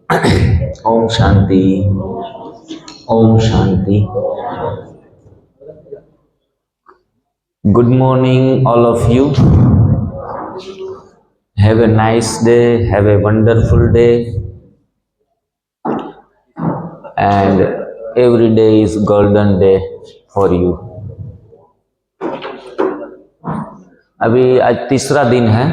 Om Shanti. Om Shanti. Good morning, all of you. Have a nice day. Have a wonderful day. And every day is golden day for you. अभी आज तीसरा दिन है।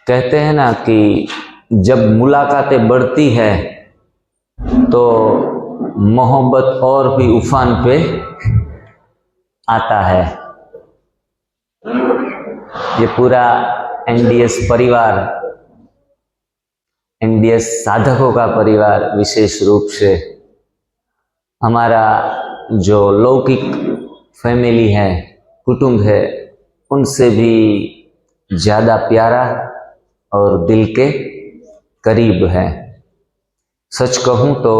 कहते हैं ना कि जब मुलाकातें बढ़ती है तो मोहब्बत और भी उफान पे आता है। ये पूरा एनडीएस परिवार, एनडीएस साधकों का परिवार, विशेष रूप से हमारा जो लौकिक फैमिली है, कुटुंब है, उनसे भी ज़्यादा प्यारा और दिल के करीब है। सच कहूँ तो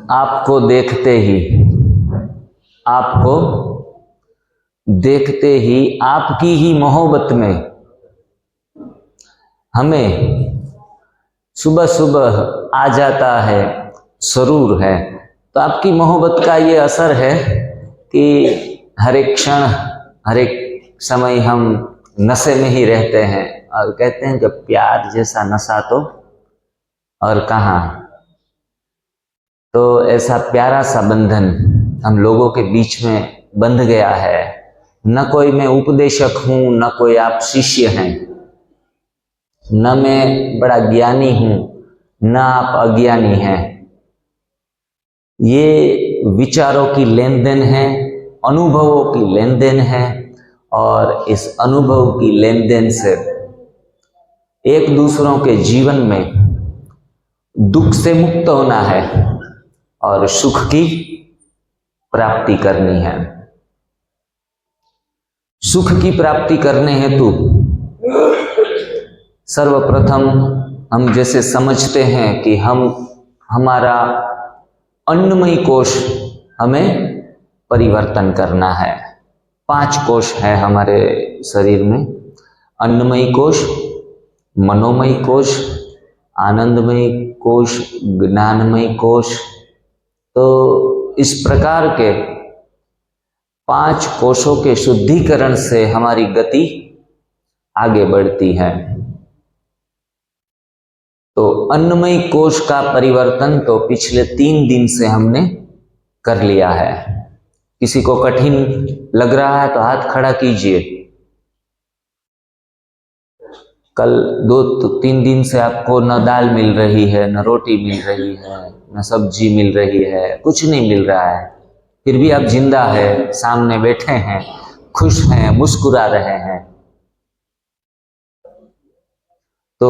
आपको देखते ही आपकी ही मोहब्बत में हमें सुबह सुबह आ जाता है सरूर है। तो आपकी मोहब्बत का ये असर है कि हर एक क्षण, हर एक समय हम नशे में ही रहते हैं। और कहते हैं कि प्यार जैसा नशा तो और कहाँ। तो ऐसा प्यारा सा बंधन हम लोगों के बीच में बंध गया है। न कोई मैं उपदेशक हूँ, न कोई आप शिष्य हैं, न मैं बड़ा ज्ञानी हूँ, न आप अज्ञानी हैं। ये विचारों की लेन देन है, अनुभवों की लेन देन है, और इस अनुभव की लेन देन से एक दूसरों के जीवन में दुख से मुक्त होना है और सुख की प्राप्ति करनी है। सुख की प्राप्ति करने हेतु सर्वप्रथम हम जैसे समझते हैं कि हमारा अन्नमय कोश हमें परिवर्तन करना है। 5 कोश है हमारे शरीर में: अन्नमय कोश, मनोमय कोश, आनंदमय कोश, ज्ञानमय कोश। तो इस प्रकार के 5 कोशों के शुद्धिकरण से हमारी गति आगे बढ़ती है। तो अन्नमय कोश का परिवर्तन तो पिछले 3 दिन से हमने कर लिया है। किसी को कठिन लग रहा है तो हाथ खड़ा कीजिए। कल 2-3 दिन से आपको न दाल मिल रही है, न रोटी मिल रही है, न सब्जी मिल रही है, कुछ नहीं मिल रहा है, फिर भी आप जिंदा है, सामने बैठे हैं, खुश हैं, मुस्कुरा रहे हैं। तो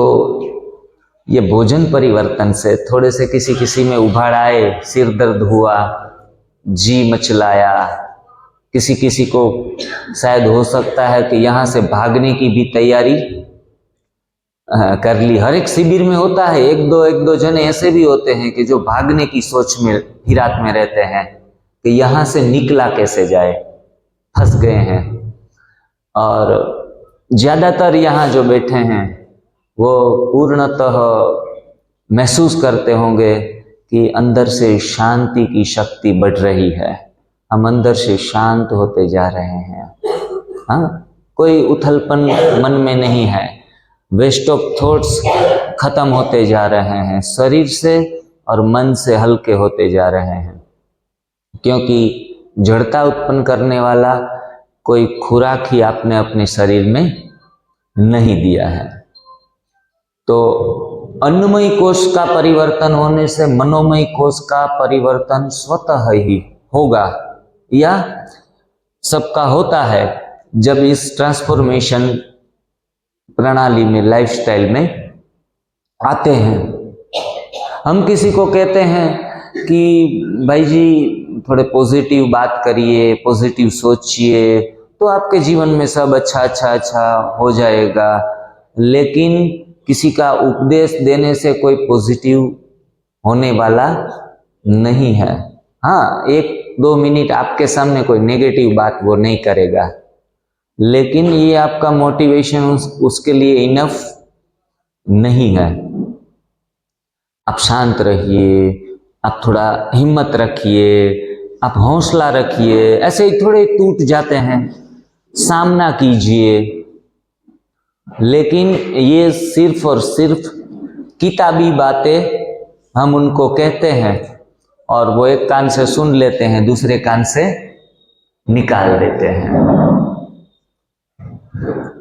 ये भोजन परिवर्तन से थोड़े से किसी में उभाड़ आए, सिर दर्द हुआ, जी मचलाया, किसी को शायद हो सकता है कि यहाँ से भागने की भी तैयारी कर ली। हर एक शिविर में होता है, एक दो जने ऐसे भी होते हैं कि जो भागने की सोच में फिराक में रहते हैं कि यहाँ से निकला कैसे जाए, फंस गए हैं। और ज्यादातर यहाँ जो बैठे हैं वो पूर्णतः महसूस करते होंगे कि अंदर से शांति की शक्ति बढ़ रही है। हम अंदर से शांत होते जा रहे हैं। हाँ, कोई उथलपन मन में नहीं है। वेस्ट ऑफ थॉट्स खत्म होते जा रहे हैं, शरीर से और मन से हल्के होते जा रहे हैं। क्योंकि जड़ता उत्पन्न करने वाला कोई खुराक ही आपने अपने शरीर में नहीं दिया है। तो अन्नमय कोश का परिवर्तन होने से मनोमय कोश का परिवर्तन स्वतः ही होगा, या सबका होता है जब इस ट्रांसफॉर्मेशन प्रणाली में, लाइफस्टाइल में आते हैं। हम किसी को कहते हैं कि भाई जी थोड़े पॉजिटिव बात करिए, पॉजिटिव सोचिए, तो आपके जीवन में सब अच्छा हो जाएगा। लेकिन किसी का उपदेश देने से कोई पॉजिटिव होने वाला नहीं है। हाँ, 1-2 मिनट आपके सामने कोई नेगेटिव बात वो नहीं करेगा, लेकिन ये आपका मोटिवेशन उसके लिए इनफ नहीं है। आप शांत रहिए, आप थोड़ा हिम्मत रखिए, आप हौसला रखिए, ऐसे ही थोड़े टूट जाते हैं, सामना कीजिए। लेकिन ये सिर्फ और सिर्फ किताबी बातें हम उनको कहते हैं और वो एक कान से सुन लेते हैं, दूसरे कान से निकाल देते हैं।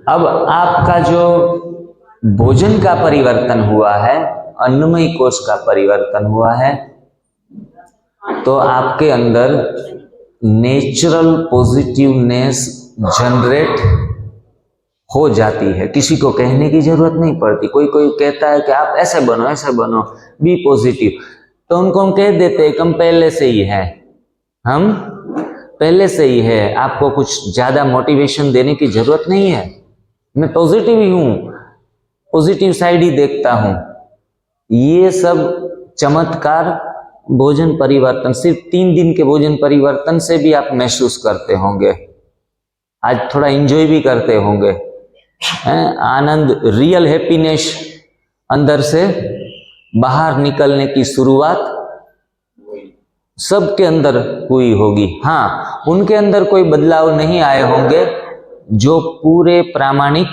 अब आपका जो भोजन का परिवर्तन हुआ है, अन्नमय कोश का परिवर्तन हुआ है, तो आपके अंदर नेचुरल पॉजिटिवनेस जनरेट हो जाती है। किसी को कहने की जरूरत नहीं पड़ती। कोई कोई कहता है कि आप ऐसे बनो, बी पॉजिटिव, तो उनको हम कह देते हैं कि हम पहले से ही है, हम पहले से ही है, आपको कुछ ज्यादा मोटिवेशन देने की जरूरत नहीं है, मैं पॉजिटिव ही हूं, पॉजिटिव साइड ही देखता हूं। ये सब चमत्कार भोजन परिवर्तन, सिर्फ 3 दिन के भोजन परिवर्तन से भी आप महसूस करते होंगे। आज थोड़ा एंजॉय भी करते होंगे, आनंद, रियल हैप्पीनेस अंदर से बाहर निकलने की शुरुआत सबके अंदर हुई होगी। हाँ, उनके अंदर कोई बदलाव नहीं आए होंगे जो पूरे प्रामाणिक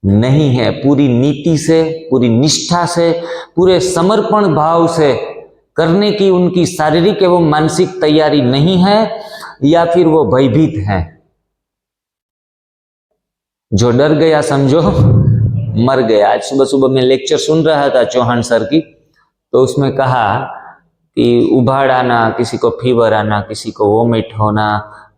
नहीं है, पूरी नीति से, पूरी निष्ठा से, पूरे समर्पण भाव से करने की उनकी शारीरिक एवं मानसिक तैयारी नहीं है, या फिर वो भयभीत हैं। जो डर गया समझो मर गया। आज सुबह सुबह मैं लेक्चर सुन रहा था चौहान सर की, तो उसमें कहा कि उबाड़ आना, किसी को फीवर आना, किसी को वोमिट होना,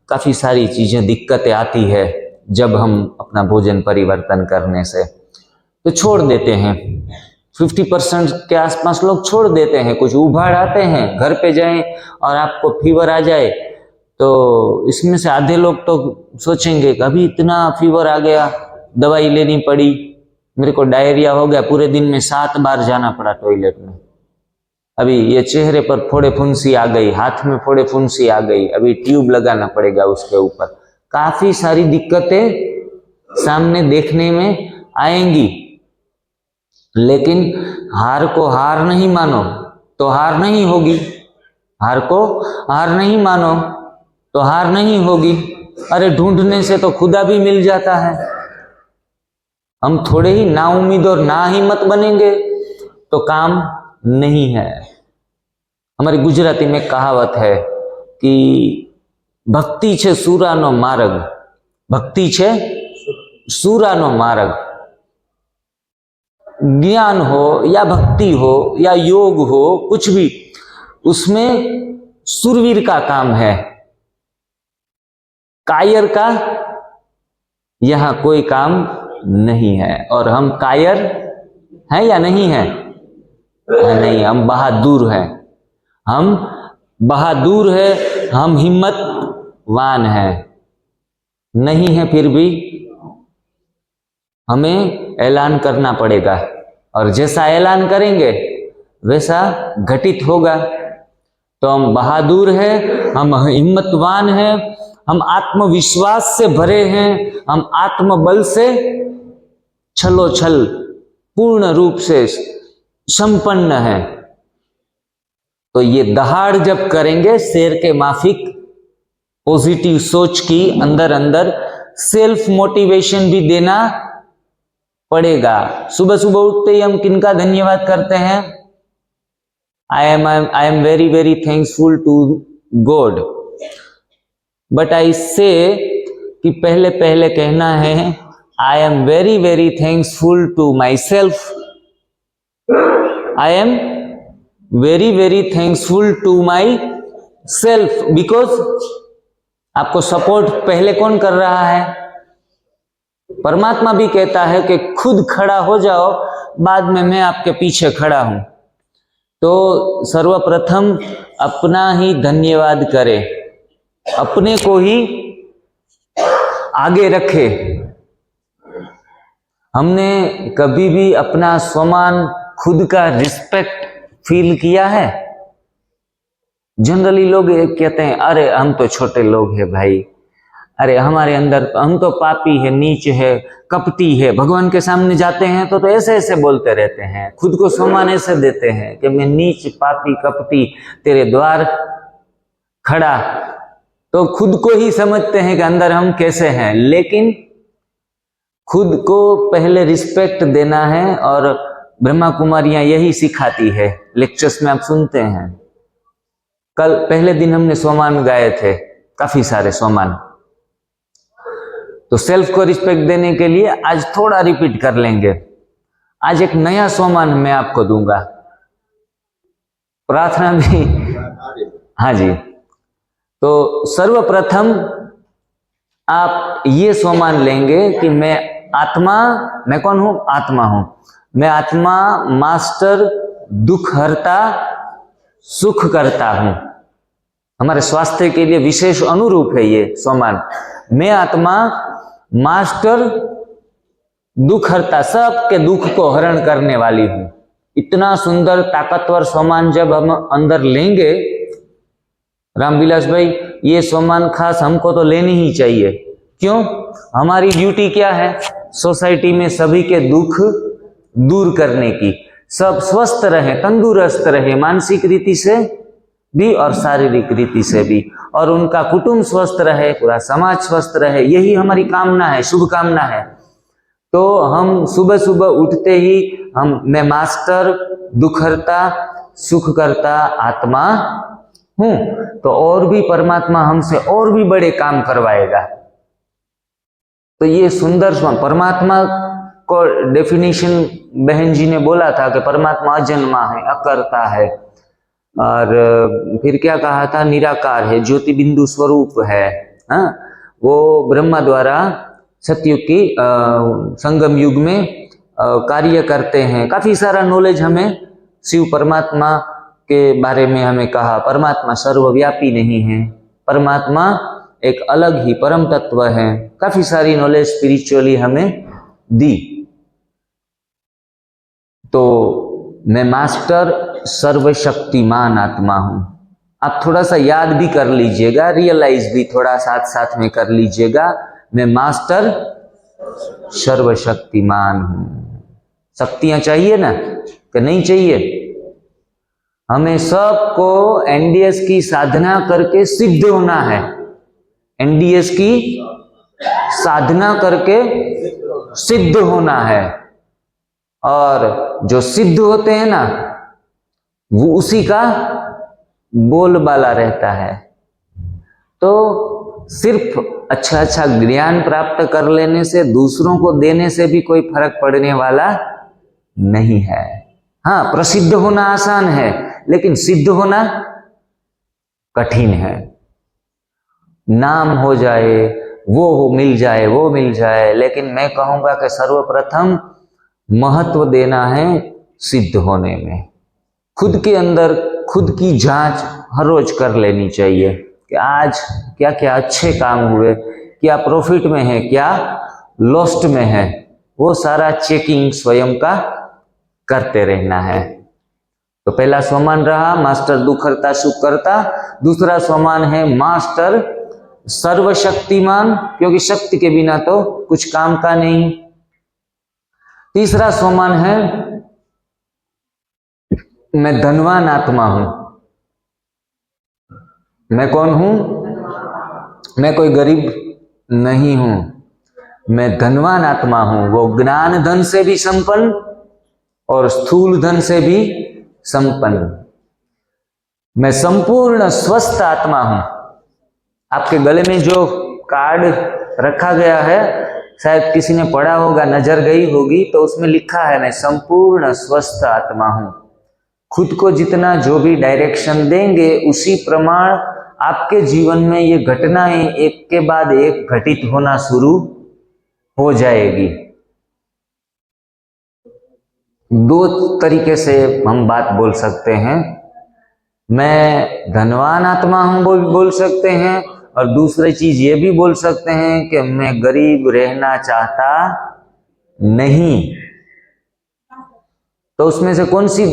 काफी सारी चीजें, दिक्कतें आती है जब हम अपना भोजन परिवर्तन करने से तो छोड़ देते हैं। 50% के आसपास लोग छोड़ देते हैं। कुछ उबाड़ आते हैं, घर पे जाएं और आपको फीवर आ जाए, तो इसमें से आधे लोग तो सोचेंगे कि अभी इतना फीवर आ गया, दवाई लेनी पड़ी, मेरे को डायरिया हो गया, पूरे दिन में 7 बार जाना पड़ा टॉयलेट में, अभी ये चेहरे पर फोड़े फुंसी आ गई, हाथ में फोड़े फुंसी आ गई, अभी ट्यूब लगाना पड़ेगा उसके ऊपर। काफी सारी दिक्कतें सामने देखने में आएंगी, लेकिन हार को हार नहीं मानो तो हार नहीं होगी, हार को हार नहीं मानो तो हार नहीं होगी। अरे ढूंढने से तो खुदा भी मिल जाता है। हम थोड़े ही ना उम्मीद और ना हिम्मत बनेंगे तो काम नहीं है। हमारी गुजराती में कहावत है कि भक्ति छे सूरानो मार्ग, भक्ति छे सूरानो मार्ग। ज्ञान हो या भक्ति हो या योग हो, कुछ भी, उसमें सूरवीर का काम है, कायर का यहां कोई काम नहीं है। और हम कायर हैं या नहीं है? नहीं, हम बहादुर हैं, हम बहादुर है, हम हिम्मतवान हैं। नहीं है फिर भी हमें ऐलान करना पड़ेगा, और जैसा ऐलान करेंगे वैसा घटित होगा। तो हम बहादुर हैं, हम हिम्मतवान हैं, हम आत्मविश्वास से भरे हैं, हम आत्मबल से छलोछल पूर्ण रूप से संपन्न है। तो ये दहाड़ जब करेंगे, शेर के माफिक पॉजिटिव सोच की अंदर अंदर सेल्फ मोटिवेशन भी देना पड़ेगा। सुबह सुबह उठते ही हम किनका धन्यवाद करते हैं? I am very very thankful to God. But I say कि पहले पहले कहना है I am very very thankful to myself. I am very very thankful to myself, because आपको सपोर्ट पहले कौन कर रहा है? परमात्मा भी कहता है कि खुद खड़ा हो जाओ, बाद में मैं आपके पीछे खड़ा हूं। तो सर्वप्रथम अपना ही धन्यवाद करें, अपने को ही आगे रखे। हमने कभी भी अपना स्वमान, खुद का रिस्पेक्ट फील किया है? जनरली लोग कहते हैं अरे हम तो छोटे लोग हैं भाई, अरे हमारे अंदर हम तो पापी है, नीच है, कपटी है, भगवान के सामने जाते हैं तो ऐसे ऐसे बोलते रहते हैं, खुद को सम्मान ऐसे देते हैं कि मैं नीच, पापी, कपटी तेरे द्वार खड़ा, तो खुद को ही समझते हैं कि अंदर हम कैसे हैं। लेकिन खुद को पहले रिस्पेक्ट देना है, और ब्रह्मा कुमारियां यही सिखाती है, लेक्चर्स में आप सुनते हैं। कल पहले दिन हमने सोमान गाए थे, काफी सारे सोमान, तो सेल्फ को रिस्पेक्ट देने के लिए आज थोड़ा रिपीट कर लेंगे। आज एक नया सोमान मैं आपको दूंगा, प्रार्थना भी। हाँ जी, तो सर्वप्रथम आप ये सोमान लेंगे कि मैं आत्मा, मैं कौन हूं? आत्मा हूं। मैं आत्मा, मास्टर, दुख हरता, सुख करता हूं। हमारे स्वास्थ्य के लिए विशेष अनुरूप है ये सोमान। मैं आत्मा, मास्टर, दुख हरता, सबके दुख को हरण करने वाली हूं। इतना सुंदर ताकतवर सोमान जब हम अंदर लेंगे, रामविलास भाई, ये सोमान खास हमको तो लेनी ही चाहिए। क्यों? हमारी ड्यूटी क्या है? सोसाइटी में सभी के दुख दूर करने की, सब स्वस्थ रहे, तंदुरुस्त रहे, मानसिक रीति से भी और शारीरिक रीति से भी, और उनका कुटुंब स्वस्थ रहे, पूरा समाज स्वस्थ रहे, यही हमारी कामना है, शुभ कामना है। तो हम सुबह सुबह उठते ही मैं मास्टर, दुखहर्ता, सुख करता आत्मा हूं, तो और भी परमात्मा हमसे और भी बड़े काम करवाएगा। तो ये सुंदर परमात्मा को डेफिनेशन बहन जी ने बोला था कि परमात्मा अजन्मा है, अकर्ता है, और फिर क्या कहा था? निराकार है, ज्योति बिंदु स्वरूप है। हाँ, वो ब्रह्मा द्वारा सतयुग की संगम युग में कार्य करते हैं। काफी सारा नॉलेज हमें शिव परमात्मा के बारे में हमें कहा। परमात्मा सर्वव्यापी नहीं है, परमात्मा एक अलग ही परम तत्व है। काफी सारी नॉलेज स्पिरिचुअली हमें दी। तो मैं मास्टर, सर्वशक्तिमान आत्मा हूं। आप थोड़ा सा याद भी कर लीजिएगा, रियलाइज भी थोड़ा साथ साथ में कर लीजिएगा। मैं मास्टर, सर्वशक्तिमान हूं। शक्तियां चाहिए ना, कि नहीं चाहिए? हमें सबको एनडीएस की साधना करके सिद्ध होना है। एनडीएस की साधना करके सिद्ध होना है, और जो सिद्ध होते हैं ना, वो उसी का बोलबाला रहता है। तो सिर्फ अच्छा अच्छा ज्ञान प्राप्त कर लेने से, दूसरों को देने से भी कोई फर्क पड़ने वाला नहीं है। हाँ, प्रसिद्ध होना आसान है, लेकिन सिद्ध होना कठिन है। नाम हो जाए, वो मिल जाए, वो मिल जाए, लेकिन मैं कहूंगा कि सर्वप्रथम महत्व देना है सिद्ध होने में। खुद के अंदर खुद की जांच हर रोज कर लेनी चाहिए कि आज क्या क्या अच्छे काम हुए, क्या प्रॉफिट में है, क्या लॉस्ट में है। वो सारा चेकिंग स्वयं का करते रहना है। तो पहला सोमान रहा मास्टर, दुखहर्ता, सुख करता। दूसरा सोमान है मास्टर, सर्वशक्तिमान, क्योंकि शक्ति के बिना तो कुछ काम का नहीं। तीसरा सोमान है मैं धनवान आत्मा हूं। मैं कौन हूं? मैं कोई गरीब नहीं हूं, मैं धनवान आत्मा हूं। वो ज्ञान धन से भी संपन्न और स्थूल धन से भी संपन्न। मैं संपूर्ण स्वस्थ आत्मा हूं। आपके गले में जो कार्ड रखा गया है, शायद किसी ने पढ़ा होगा, नजर गई होगी, तो उसमें लिखा है मैं संपूर्ण स्वस्थ आत्मा हूं। खुद को जितना जो भी डायरेक्शन देंगे, उसी प्रमाण आपके जीवन में ये घटनाएं एक के बाद एक घटित होना शुरू हो जाएगी। दो तरीके से हम बात बोल सकते हैं। मैं धनवान आत्मा हूं बोल सकते हैं, और दूसरी चीज ये भी बोल सकते हैं कि मैं गरीब रहना चाहता नहीं। तो उसमें से कौन सी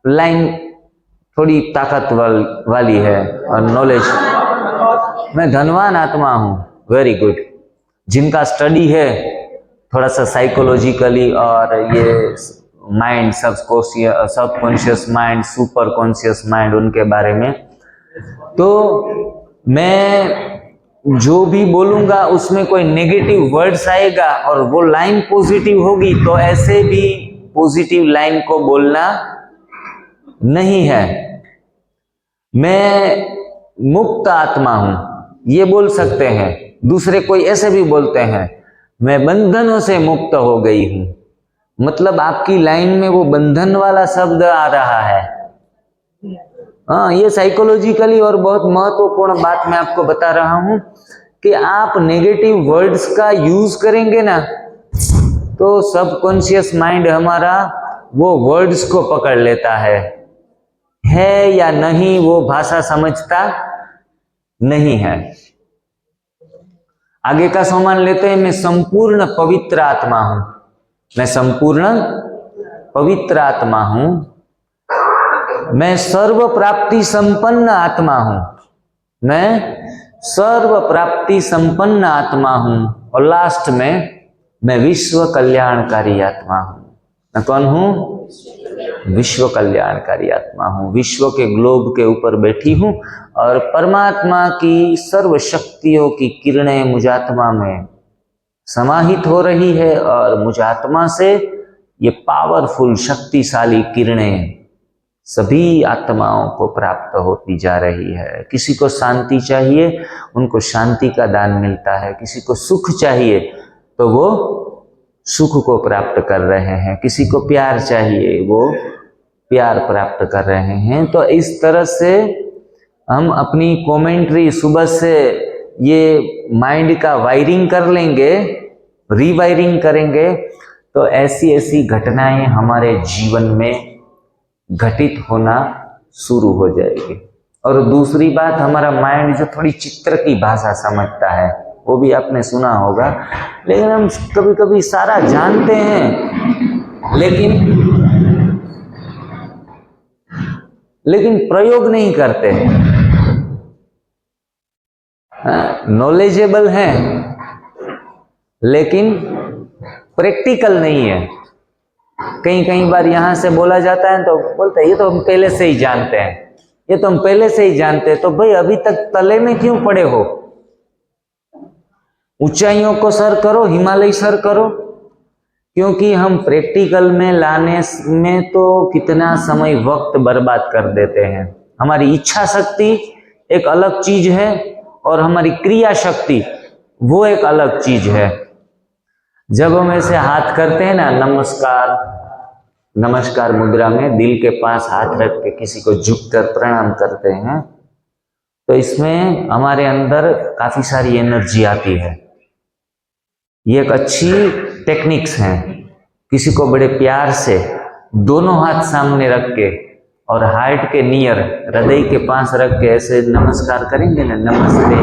लाइन थोड़ी ताकत वाली है और नॉलेज? मैं धनवान आत्मा हूं, वेरी गुड। जिनका स्टडी है थोड़ा सा साइकोलॉजिकली और ये mind, subconscious mind, super conscious mind, उनके बारे में, तो मैं जो भी बोलूंगा उसमें कोई नेगेटिव वर्ड्स आएगा और वो लाइन पॉजिटिव होगी, तो ऐसे भी पॉजिटिव लाइन को बोलना नहीं है। मैं मुक्त आत्मा हूं, ये बोल सकते हैं। दूसरे कोई ऐसे भी बोलते हैं, मैं बंधनों से मुक्त हो गई हूं, मतलब आपकी लाइन में वो बंधन वाला शब्द आ रहा है। हाँ, ये साइकोलॉजिकली और बहुत महत्वपूर्ण बात मैं आपको बता रहा हूं कि आप नेगेटिव वर्ड्स का यूज करेंगे ना, तो सबकॉन्शियस माइंड हमारा वो वर्ड्स को पकड़ लेता है या नहीं, वो भाषा समझता नहीं है। आगे का सवाल लेते हैं। मैं संपूर्ण पवित्र आत्मा हूं, मैं संपूर्ण पवित्र आत्मा हूं, मैं सर्व प्राप्ति संपन्न आत्मा हूं, मैं सर्व प्राप्ति संपन्न आत्मा हूं, और लास्ट में मैं विश्व कल्याणकारी आत्मा हूं। मैं कौन हूं? विश्व कल्याणकारी आत्मा हूं। विश्व के ग्लोब के ऊपर बैठी हूं और परमात्मा की सर्व शक्तियों की किरणें मुझ आत्मा में समाहित हो रही है, और मुझ आत्मा से ये पावरफुल शक्तिशाली किरणें सभी आत्माओं को प्राप्त होती जा रही है। किसी को शांति चाहिए, उनको शांति का दान मिलता है। किसी को सुख चाहिए तो वो सुख को प्राप्त कर रहे हैं। किसी को प्यार चाहिए, वो प्यार प्राप्त कर रहे हैं। तो इस तरह से हम अपनी कमेंट्री सुबह से ये माइंड का वायरिंग कर लेंगे, रीवायरिंग करेंगे, तो ऐसी ऐसी घटनाएं हमारे जीवन में घटित होना शुरू हो जाएगी। और दूसरी बात, हमारा माइंड जो थोड़ी चित्र की भाषा समझता है, वो भी आपने सुना होगा, लेकिन हम कभी कभी सारा जानते हैं लेकिन प्रयोग नहीं करते हैं। नॉलेजेबल हैं लेकिन प्रैक्टिकल नहीं है। कई बार यहां से बोला जाता है तो बोलते हैं ये तो हम पहले से ही जानते हैं, ये तो हम पहले से ही जानते हैं। तो भाई अभी तक तले में क्यों पड़े हो? ऊंचाइयों को सर करो, हिमालय सर करो। क्योंकि हम प्रैक्टिकल में लाने में तो कितना समय वक्त बर्बाद कर देते हैं। हमारी इच्छा शक्ति एक अलग चीज है और हमारी क्रिया शक्ति वो एक अलग चीज है। जब हम ऐसे हाथ करते हैं ना, नमस्कार मुद्रा में दिल के पास हाथ रख के किसी को झुककर प्रणाम करते हैं, तो इसमें हमारे अंदर काफी सारी एनर्जी आती है। ये एक अच्छी टेक्निक्स हैं। किसी को बड़े प्यार से दोनों हाथ सामने रख के और हार्ट के नियर, हृदय के पास रख के ऐसे नमस्कार करेंगे ना, नमस्ते